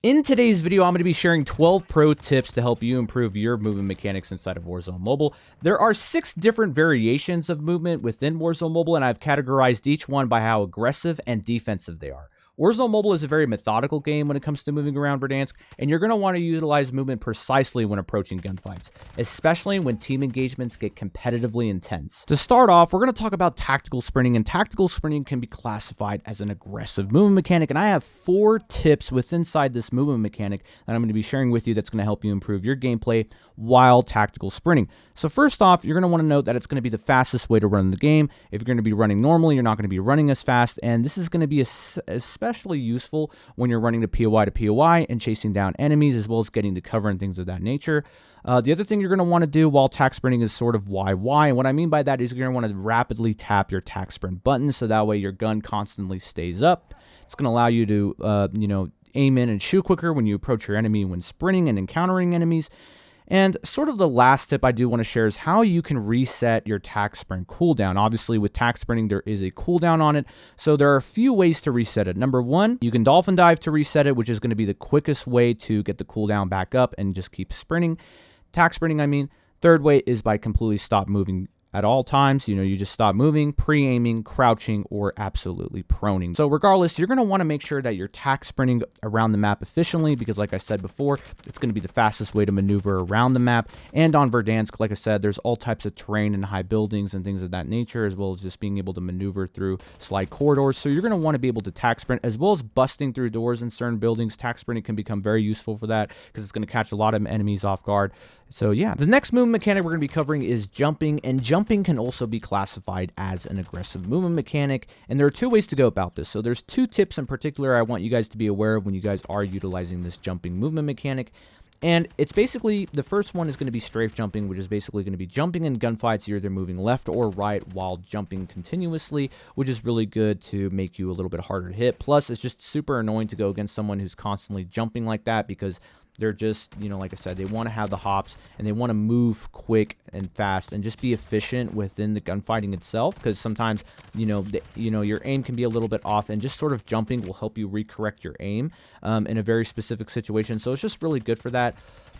In today's video, I'm going to be sharing 12 pro tips to help you improve your movement mechanics inside of Warzone Mobile. There are 6 different variations of movement within Warzone Mobile, and I've categorized each one by how aggressive and defensive they are. Warzone Mobile is a very methodical game when it comes to moving around Verdansk, and you're going to want to utilize movement precisely when approaching gunfights, especially when team engagements get competitively intense. To start off, we're going to talk about tactical sprinting, and tactical sprinting can be classified as an aggressive movement mechanic, and I have 4 tips within inside this movement mechanic that I'm going to be sharing with you that's going to help you improve your gameplay while tactical sprinting. So first off, you're going to want to note that it's going to be the fastest way to run the game. If you're going to be running normally, you're not going to be running as fast, and this is going to be especially useful when you're running to POI and chasing down enemies, as well as getting to cover and things of that nature. The other thing you're going to want to do while tac sprinting is sort of YY, and what I mean by that is you're going to want to rapidly tap your tac sprint button so that way your gun constantly stays up. It's going to allow you to, aim in and shoot quicker when you approach your enemy when sprinting and encountering enemies. And sort of the last tip I do want to share is how you can reset your tac sprint cooldown. Obviously, with tac sprinting, there is a cooldown on it, so there are a few ways to reset it. Number one, you can Dolphin dive to reset it, which is going to be the quickest way to get the cooldown back up and just keep sprinting. Tac sprinting, I mean. Third way is by completely stop moving at all times. You just stop moving, pre-aiming, crouching, or absolutely proning. So regardless, you're going to want to make sure that you're tac sprinting around the map efficiently because, like I said before, it's going to be the fastest way to maneuver around the map. And on Verdansk, like I said, there's all types of terrain and high buildings and things of that nature, as well as just being able to maneuver through slide corridors. So you're going to want to be able to tac sprint, as well as busting through doors in certain buildings. Tac sprinting can become very useful for that because it's going to catch a lot of enemies off guard. So yeah, the next movement mechanic we're going to be covering is jumping, and jumping can also be classified as an aggressive movement mechanic, and there are 2 ways to go about this. So there's 2 tips in particular I want you guys to be aware of when you guys are utilizing this jumping movement mechanic. And it's basically, the first one is going to be strafe jumping, which is basically going to be jumping in gunfights. You're either moving left or right while jumping continuously, which is really good to make you a little bit harder to hit. Plus, it's just super annoying to go against someone who's constantly jumping like that because they're just, like I said, they want to have the hops and they want to move quick and fast and just be efficient within the gunfighting itself, because sometimes, your aim can be a little bit off, and just sort of jumping will help you recorrect your aim in a very specific situation. So it's just really good for that.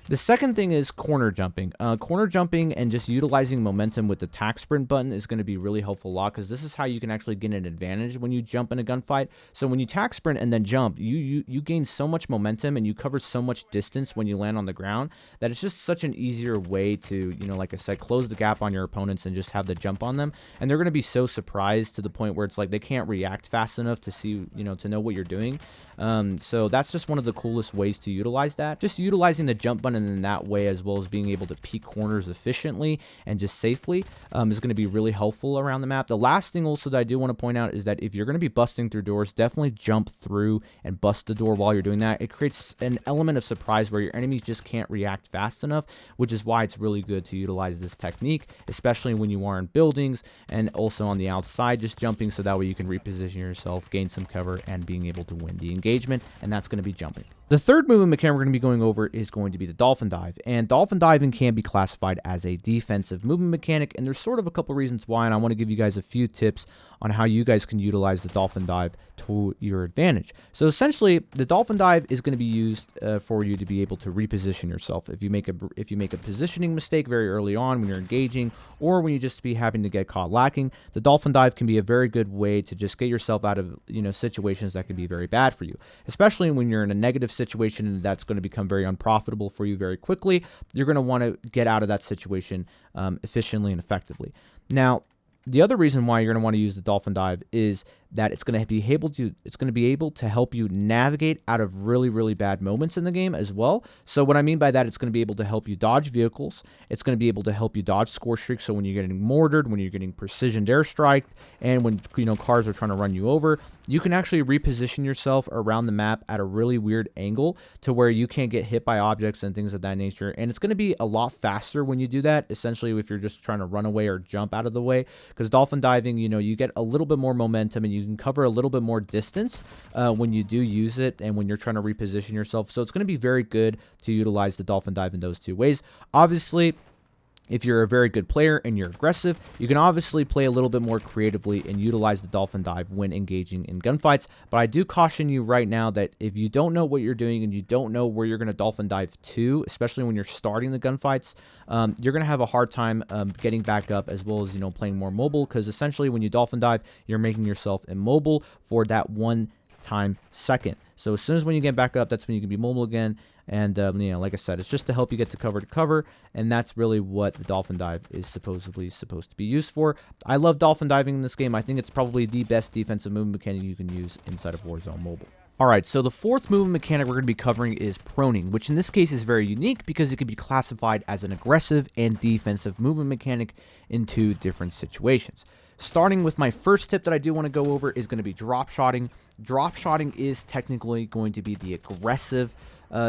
The second thing is corner jumping. Corner jumping and just utilizing momentum with the tac sprint button is going to be really helpful a lot, because this is how you can actually get an advantage when you jump in a gunfight. So when you tac sprint and then jump, you gain so much momentum and you cover so much distance when you land on the ground that it's just such an easier way to, like I said, close the gap on your opponents and just have the jump on them. And they're going to be so surprised to the point where it's like they can't react fast enough to see, to know what you're doing. So that's just one of the coolest ways to utilize that. Just utilizing the jump button in that way, as well as being able to peek corners efficiently and just safely, is going to be really helpful around the map. The last thing also that I do want to point out is that if you're going to be busting through doors, definitely jump through and bust the door while you're doing that. It creates an element of surprise where your enemies just can't react fast enough, which is why it's really good to utilize this technique, especially when you are in buildings and also on the outside, just jumping so that way you can reposition yourself, gain some cover, and being able to win the engagement, and that's going to be jumping. The third movement mechanic we're going to be going over is going to be the Dolphin dive, and Dolphin diving can be classified as a defensive movement mechanic, and there's sort of a couple reasons why, and I want to give you guys a few tips on how you guys can utilize the Dolphin dive to your advantage. So essentially, the Dolphin dive is going to be used for you to be able to reposition yourself. If you make a positioning mistake very early on when you're engaging, or when you just be having to get caught lacking, the Dolphin dive can be a very good way to just get yourself out of situations that can be very bad for you, especially when you're in a negative situation and that's going to become very unprofitable for you very quickly. You're going to want to get out of that situation efficiently and effectively. Now, the other reason why you're going to want to use the Dolphin dive is that it's going to be able to help you navigate out of really, really bad moments in the game as well. So what I mean by that, it's going to be able to help you dodge vehicles. It's going to be able to help you dodge score streaks. So when you're getting mortared, when you're getting precision airstrike, and when cars are trying to run you over, you can actually reposition yourself around the map at a really weird angle to where you can't get hit by objects and things of that nature. And it's going to be a lot faster when you do that, essentially, if you're just trying to run away or jump out of the way, because dolphin diving, you get a little bit more momentum and you can cover a little bit more distance when you do use it and when you're trying to reposition yourself. So it's going to be very good to utilize the Dolphin dive in those 2 ways. Obviously, If you're a very good player and you're aggressive, you can obviously play a little bit more creatively and utilize the Dolphin Dive when engaging in gunfights. But I do caution you right now that if you don't know what you're doing and you don't know where you're going to Dolphin Dive to, especially when you're starting the gunfights, you're going to have a hard time getting back up, as well as, you know, playing more mobile, because essentially when you Dolphin Dive, you're making yourself immobile for that 1 time second. So as soon as when you get back up, that's when you can be mobile again. And you know, like I said, it's just to help you get to cover, and that's really what the Dolphin Dive is supposedly supposed to be used for. I love Dolphin Diving in this game. I think it's probably the best defensive movement mechanic you can use inside of Warzone Mobile. Alright, so the fourth movement mechanic we're going to be covering is proning, which in this case is very unique because it can be classified as an aggressive and defensive movement mechanic in 2 different situations. Starting with my first tip that I do want to go over is going to be DropShotting. DropShotting is technically going to be the aggressive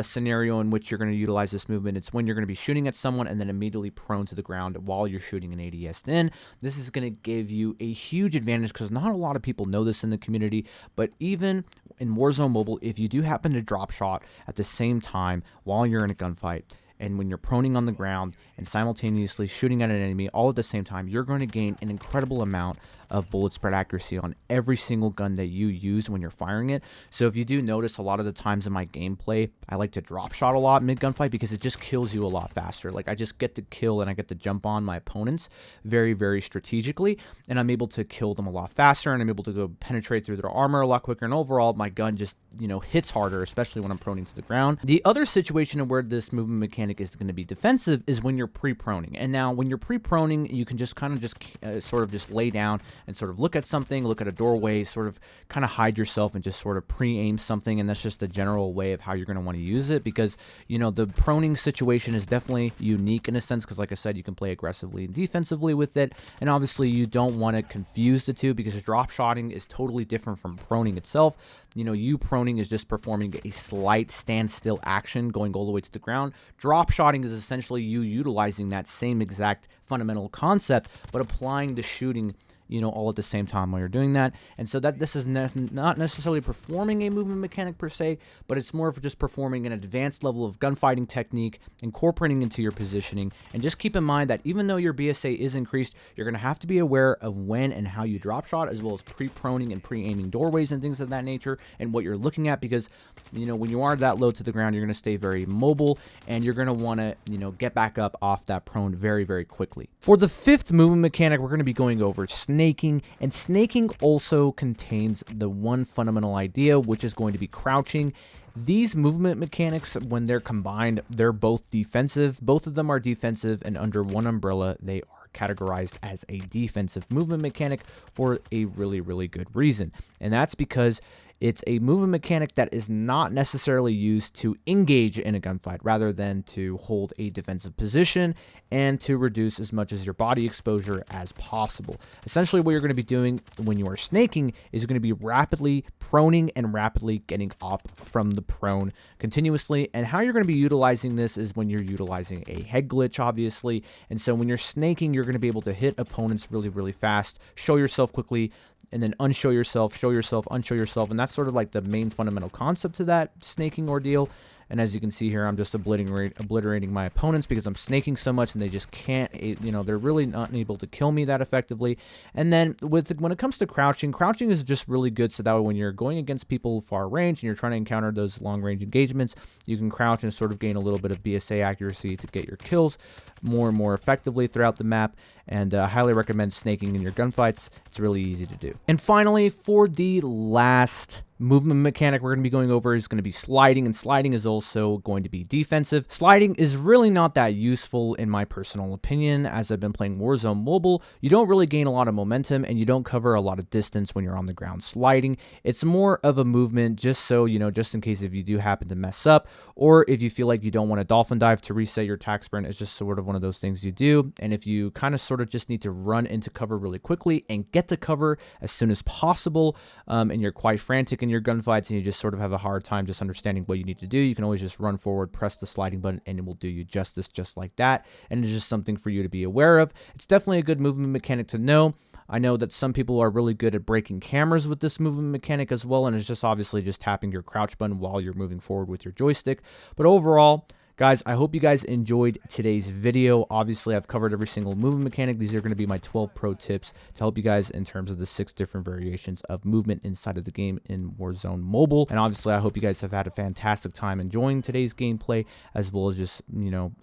scenario in which you're going to utilize this movement. It's when you're going to be shooting at someone and then immediately prone to the ground while you're shooting an ADS in. This is going to give you a huge advantage because not a lot of people know this in the community, but even in Warzone Mobile, if you do happen to drop shot at the same time while you're in a gunfight, and when you're proning on the ground and simultaneously shooting at an enemy all at the same time, you're going to gain an incredible amount of bullet spread accuracy on every single gun that you use when you're firing it. So if you do notice, a lot of the times in my gameplay, I like to drop shot a lot mid gunfight because it just kills you a lot faster. Like, I just get to kill and I get to jump on my opponents very, very strategically, and I'm able to kill them a lot faster, and I'm able to go penetrate through their armor a lot quicker, and overall my gun just, you know, hits harder, especially when I'm proning to the ground. The other situation where this movement mechanic is going to be defensive is when you're pre-proning. And now when you're pre-proning, you can just kind of sort of just lay down and sort of look at something, look at a doorway, sort of kind of hide yourself and just sort of pre-aim something. And that's just the general way of how you're going to want to use it, because, you know, the proning situation is definitely unique in a sense, because like I said, you can play aggressively and defensively with it. And obviously you don't want to confuse the two, because drop shotting is totally different from proning itself. You know, you proning is just performing a slight standstill action going all the way to the ground. Drop shotting is essentially you utilizing that same exact fundamental concept, but applying the shooting, you know, all at the same time while you're doing that. And so that this is not necessarily performing a movement mechanic per se, but it's more of just performing an advanced level of gunfighting technique, incorporating into your positioning. And just keep in mind that even though your BSA is increased, you're going to have to be aware of when and how you drop shot, as well as pre-proning and pre-aiming doorways and things of that nature, and what you're looking at, because, you know, when you are that low to the ground, you're going to stay very mobile, and you're going to want to, you know, get back up off that prone very, very quickly. For the fifth movement mechanic, we're going to be going over snaking, and snaking also contains the one fundamental idea, which is going to be crouching. These movement mechanics, when they're combined, they're both defensive. Both of them are defensive, and under one umbrella, they are categorized as a defensive movement mechanic for a really, really good reason. And that's because it's a movement mechanic that is not necessarily used to engage in a gunfight, rather than to hold a defensive position and to reduce as much as your body exposure as possible. Essentially, what you're going to be doing when you are snaking is going to be rapidly proning and rapidly getting up from the prone continuously. And how you're going to be utilizing this is when you're utilizing a head glitch, obviously. And so when you're snaking, you're going to be able to hit opponents really, really fast, show yourself quickly, and then unshow yourself, show yourself, unshow yourself. And that's sort of like the main fundamental concept to that snaking ordeal. And as you can see here, I'm just obliterating my opponents because I'm snaking so much and they just can't, you know, they're really not able to kill me that effectively. And then when it comes to crouching, crouching is just really good, so that way when you're going against people far range and you're trying to encounter those long range engagements, you can crouch and sort of gain a little bit of BSA accuracy to get your kills more and more effectively throughout the map. And I highly recommend snaking in your gunfights. It's really easy to do. And finally, for the last movement mechanic we're going to be going over is going to be sliding, and sliding is also going to be defensive. Sliding is really not that useful in my personal opinion, as I've been playing Warzone Mobile. You don't really gain a lot of momentum, and you don't cover a lot of distance when you're on the ground sliding. It's more of a movement just so, you know, just in case if you do happen to mess up, or if you feel like you don't want to dolphin dive to reset your attack sprint. It's just sort of one of those things you do. And if you kind of sort of just need to run into cover really quickly and get to cover as soon as possible, and you're quite frantic in your gunfights and you just sort of have a hard time just understanding what you need to do, you can always just run forward, press the sliding button, and it will do you justice just like that. And it's just something for you to be aware of. It's definitely a good movement mechanic to know. I know that some people are really good at breaking cameras with this movement mechanic as well, and it's just obviously just tapping your crouch button while you're moving forward with your joystick. But overall, Guys, I hope you guys enjoyed today's video. Obviously, I've covered every single movement mechanic. These are going to be my 12 pro tips to help you guys in terms of the 6 different variations of movement inside of the game in Warzone Mobile. And obviously, I hope you guys have had a fantastic time enjoying today's gameplay, as well as just,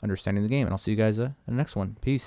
understanding the game. And I'll see you guys in the next one. Peace.